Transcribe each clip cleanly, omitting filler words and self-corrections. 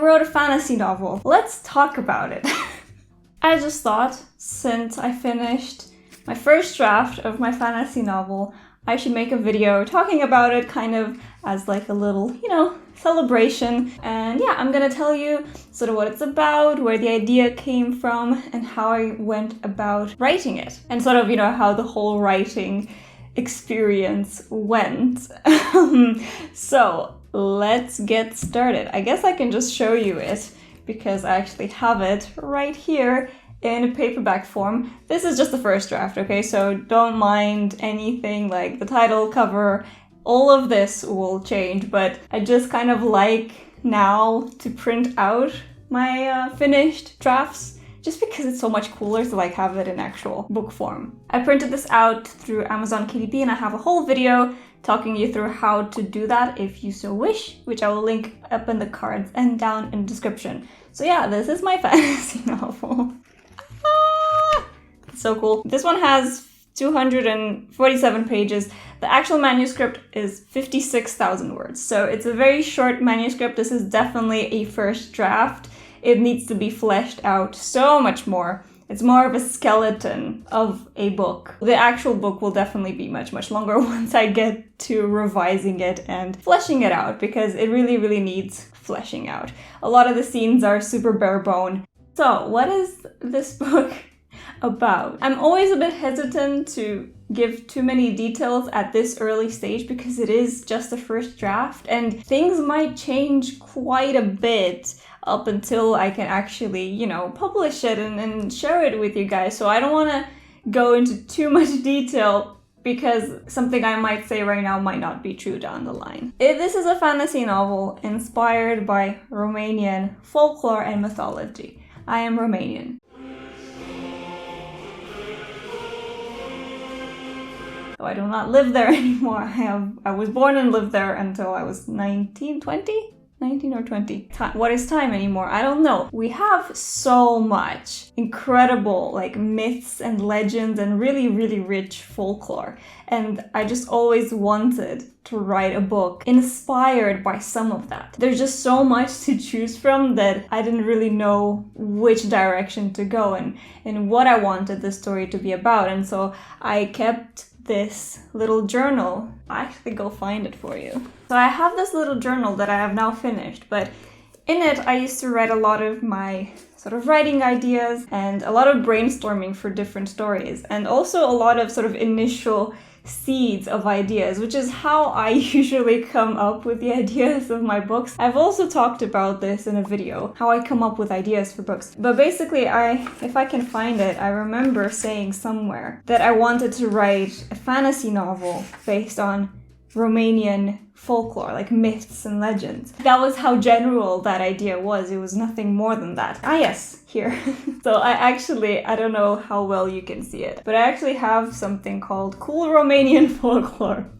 wrote a fantasy novel. Let's talk about it. I just thought, since I finished my first draft of my fantasy novel, I should make a video talking about it kind of as like a little, celebration. And yeah, I'm gonna tell you sort of what it's about, where the idea came from, and how I went about writing it. And sort of, how the whole writing experience went. So let's get started. I guess I can just show you it because I actually have it right here in a paperback form. This is just the first draft, okay? So don't mind anything like the title, cover, all of this will change, but I just kind of like now to print out my finished drafts just because it's so much cooler to like have it in actual book form. I printed this out through Amazon KDP and I have a whole video talking you through how to do that if you so wish, which I will link up in the cards and down in the description. So yeah, this is my fantasy novel. It's so cool. This one has 247 pages. The actual manuscript is 56,000 words. So it's a very short manuscript. This is definitely a first draft. It needs to be fleshed out so much more. It's more of a skeleton of a book. The actual book will definitely be much, much longer once I get to revising it and fleshing it out, because it really, really needs fleshing out. A lot of the scenes are super bare bone. So what is this book about? I'm always a bit hesitant to give too many details at this early stage because it is just the first draft and things might change quite a bit up until I can actually, publish it and share it with you guys. So I don't want to go into too much detail because something I might say right now might not be true down the line. This is a fantasy novel inspired by Romanian folklore and mythology. I am Romanian. I do not live there anymore. I was born and lived there until I was 19 or 20. What is time anymore? I don't know. We have so much incredible myths and legends and really, really rich folklore. And I just always wanted to write a book inspired by some of that. There's just so much to choose from that I didn't really know which direction to go and what I wanted the story to be about. And so I kept this little journal. I actually go find it for you. So I have this little journal that I have now finished, but in it I used to write a lot of my sort of writing ideas and a lot of brainstorming for different stories, and also a lot of sort of initial seeds of ideas, which is how I usually come up with the ideas of my books. I've also talked about this in a video, how I come up with ideas for books. But basically, if I can find it, I remember saying somewhere that I wanted to write a fantasy novel based on Romanian folklore, like myths and legends. That was how general that idea was. It was nothing more than that. Ah yes, here. So I don't know how well you can see it, but I actually have something called Cool Romanian Folklore,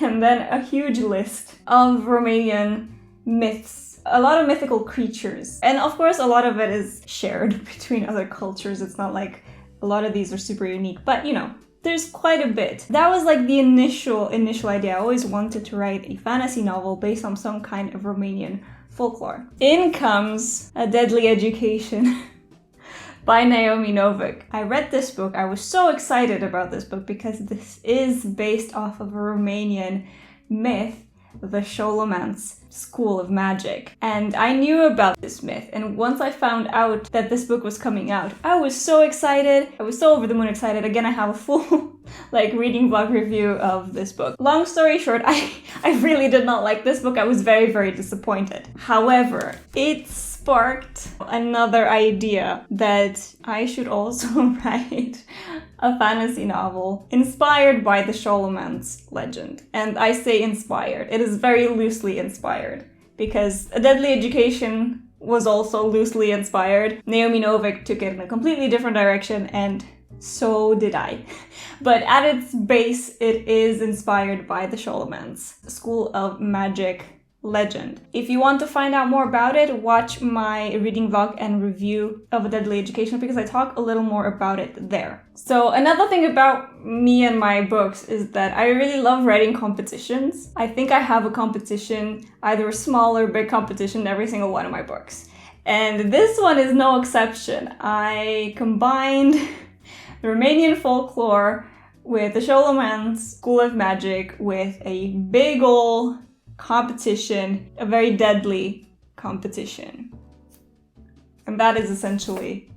and then a huge list of Romanian myths, a lot of mythical creatures. And of course, a lot of it is shared between other cultures. It's not like a lot of these are super unique, but there's quite a bit. That was like the initial idea. I always wanted to write a fantasy novel based on some kind of Romanian folklore. In comes A Deadly Education by Naomi Novik. I read this book. I was so excited about this book because this is based off of a Romanian myth, the Scholomance School of Magic. And I knew about this myth, and once I found out that this book was coming out, I was so excited. I was so over the moon excited. Again, I have a full reading vlog review of this book. Long story short, I really did not like this book. I was very, very disappointed. However, it sparked another idea that I should also write a fantasy novel inspired by the Scholomance legend. And I say inspired. It is very loosely inspired because A Deadly Education was also loosely inspired. Naomi Novik took it in a completely different direction, and so did I. But at its base, it is inspired by the Scholomance School of Magic legend. If you want to find out more about it, watch my reading vlog and review of A Deadly Education because I talk a little more about it there. So another thing about me and my books is that I really love writing competitions. I think I have a competition, either a small or big competition, in every single one of my books. And this one is no exception. I combined the Romanian folklore with the Scholomance School of Magic with a big ol' competition, a very deadly competition. And that is essentially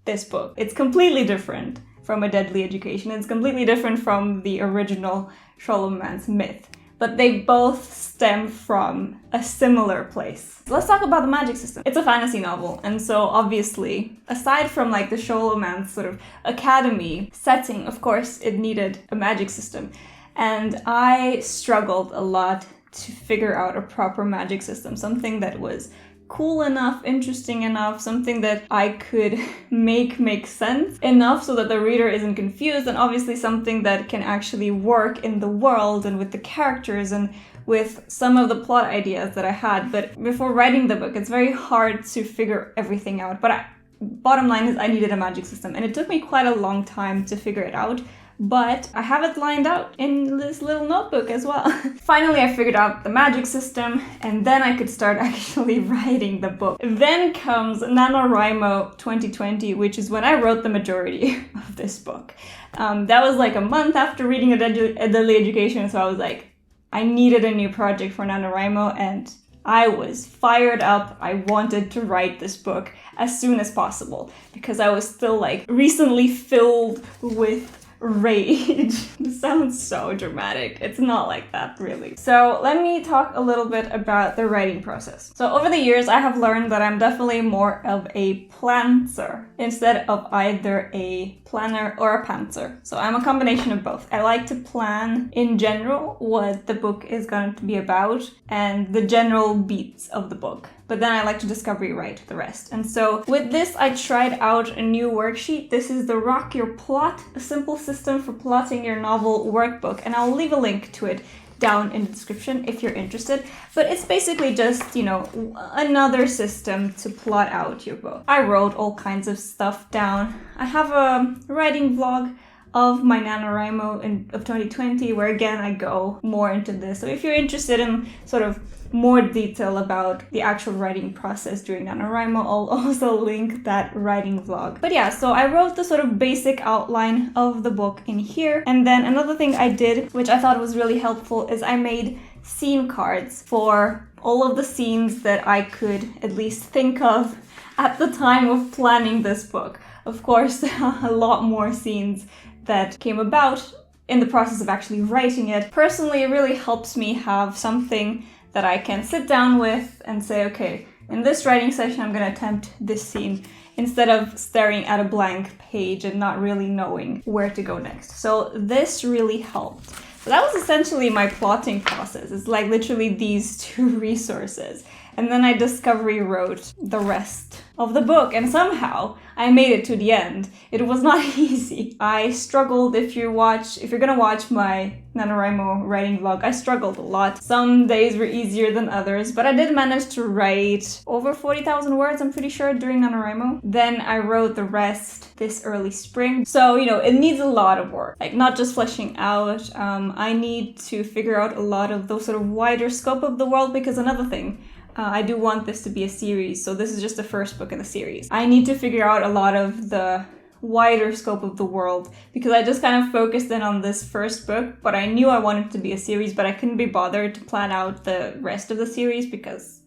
this book. It's completely different from A Deadly Education. It's completely different from the original Scholomance myth. But they both stem from a similar place. Let's talk about the magic system. It's a fantasy novel, and so obviously, aside from like the Scholomance sort of academy setting, of course, it needed a magic system. And I struggled a lot to figure out a proper magic system, something that was cool enough, interesting enough, something that I could make sense enough so that the reader isn't confused, and obviously something that can actually work in the world and with the characters and with some of the plot ideas that I had. But before writing the book, it's very hard to figure everything out. But bottom line is I needed a magic system, and it took me quite a long time to figure it out. But I have it lined out in this little notebook as well. Finally, I figured out the magic system, and then I could start actually writing the book. Then comes NaNoWriMo 2020, which is when I wrote the majority of this book. That was like a month after reading A Deadly Education, so I was like, I needed a new project for NaNoWriMo, and I was fired up. I wanted to write this book as soon as possible, because I was still like recently filled with rage. This sounds so dramatic. It's not like that, really. So let me talk a little bit about the writing process. So over the years, I have learned that I'm definitely more of a planner instead of either a planner or a pantser. So I'm a combination of both. I like to plan in general what the book is going to be about and the general beats of the book. But then I like to discovery write the rest. And so with this, I tried out a new worksheet. This is the Rock Your Plot, a simple system for plotting your novel workbook. And I'll leave a link to it down in the description if you're interested. But it's basically just, another system to plot out your book. I wrote all kinds of stuff down. I have a writing vlog of my NaNoWriMo of 2020, where again, I go more into this. So if you're interested in sort of more detail about the actual writing process during NaNoWriMo, I'll also link that writing vlog. But yeah, so I wrote the sort of basic outline of the book in here. And then another thing I did, which I thought was really helpful, is I made scene cards for all of the scenes that I could at least think of at the time of planning this book. Of course, a lot more scenes that came about in the process of actually writing it. Personally, it really helps me have something that I can sit down with and say, okay, in this writing session, I'm going to attempt this scene, instead of staring at a blank page and not really knowing where to go next. So this really helped. So that was essentially my plotting process. It's like literally these two resources. And then I discovery wrote the rest of the book, and somehow I made it to the end. It was not easy. I struggled. If you're gonna watch my NaNoWriMo writing vlog, I struggled a lot. Some days were easier than others, but I did manage to write over 40,000 words, I'm pretty sure, during NaNoWriMo. Then I wrote the rest this early spring. So, it needs a lot of work, like not just fleshing out. I need to figure out a lot of those sort of wider scope of the world, because another thing, I do want this to be a series, so this is just the first book in the series. I need to figure out a lot of the wider scope of the world, because I just kind of focused in on this first book, but I knew I wanted it to be a series, but I couldn't be bothered to plan out the rest of the series because...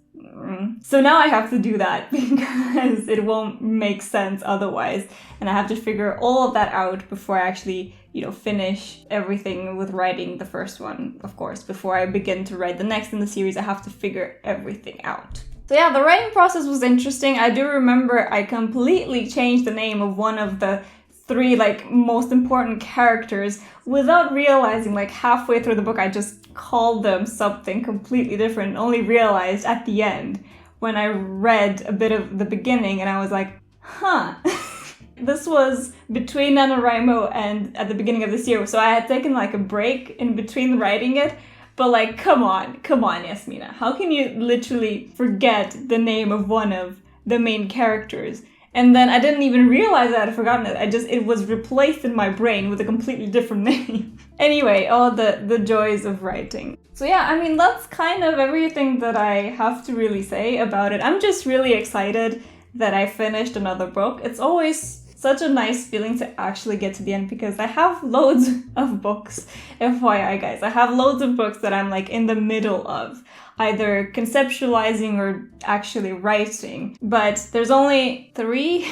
So now I have to do that because it won't make sense otherwise, and I have to figure all of that out before I actually, finish everything with writing the first one, of course. Before I begin to write the next in the series, I have to figure everything out. So yeah, the writing process was interesting. I do remember I completely changed the name of one of the three most important characters without realizing. Halfway through the book, I just called them something completely different and only realized at the end when I read a bit of the beginning, and I was like, huh. This was between NaNoWriMo and at the beginning of this year, so I had taken a break in between writing it. But come on, Yasmina. How can you literally forget the name of one of the main characters? And then I didn't even realize I had forgotten it. It was replaced in my brain with a completely different name. Anyway, all the joys of writing. So yeah, I mean, that's kind of everything that I have to really say about it. I'm just really excited that I finished another book. It's always such a nice feeling to actually get to the end because I have loads of books. FYI, guys, I have loads of books that I'm like in the middle of, either conceptualizing or actually writing. But there's only 3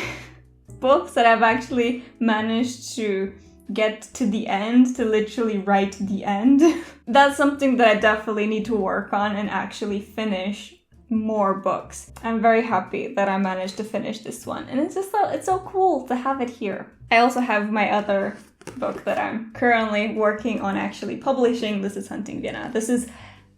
books that I've actually managed to get to the end, to literally write the end. That's something that I definitely need to work on and actually finish more books. I'm very happy that I managed to finish this one, and it's so cool to have it here. I also have my other book that I'm currently working on actually publishing. This is Hunting Vienna. This is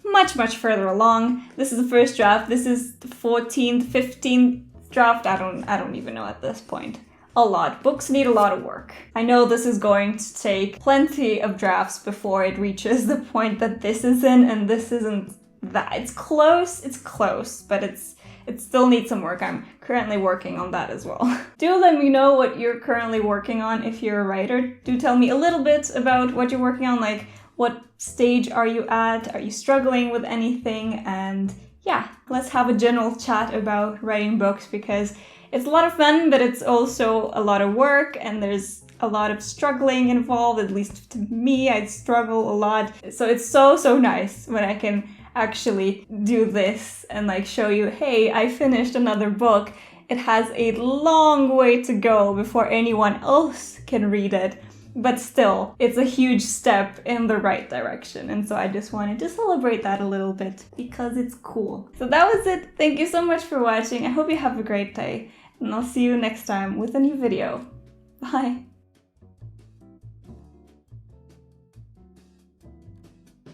much further along. This is the first draft. This is the 14th, 15th draft. I don't even know at this point. A lot. Books need a lot of work. I know this is going to take plenty of drafts before it reaches the point that this is in and this isn't that. It's close, but it still needs some work. I'm currently working on that as well. Do let me know what you're currently working on if you're a writer. Do tell me a little bit about what you're working on, like what stage are you at? Are you struggling with anything? And yeah, let's have a general chat about writing books because it's a lot of fun, but it's also a lot of work and there's a lot of struggling involved. At least to me, I struggle a lot. So it's so nice when I can actually do this and like show you, hey, I finished another book. It has a long way to go before anyone else can read it. But still, it's a huge step in the right direction. And so I just wanted to celebrate that a little bit because it's cool. So that was it. Thank you so much for watching. I hope you have a great day. And I'll see you next time with a new video. Bye.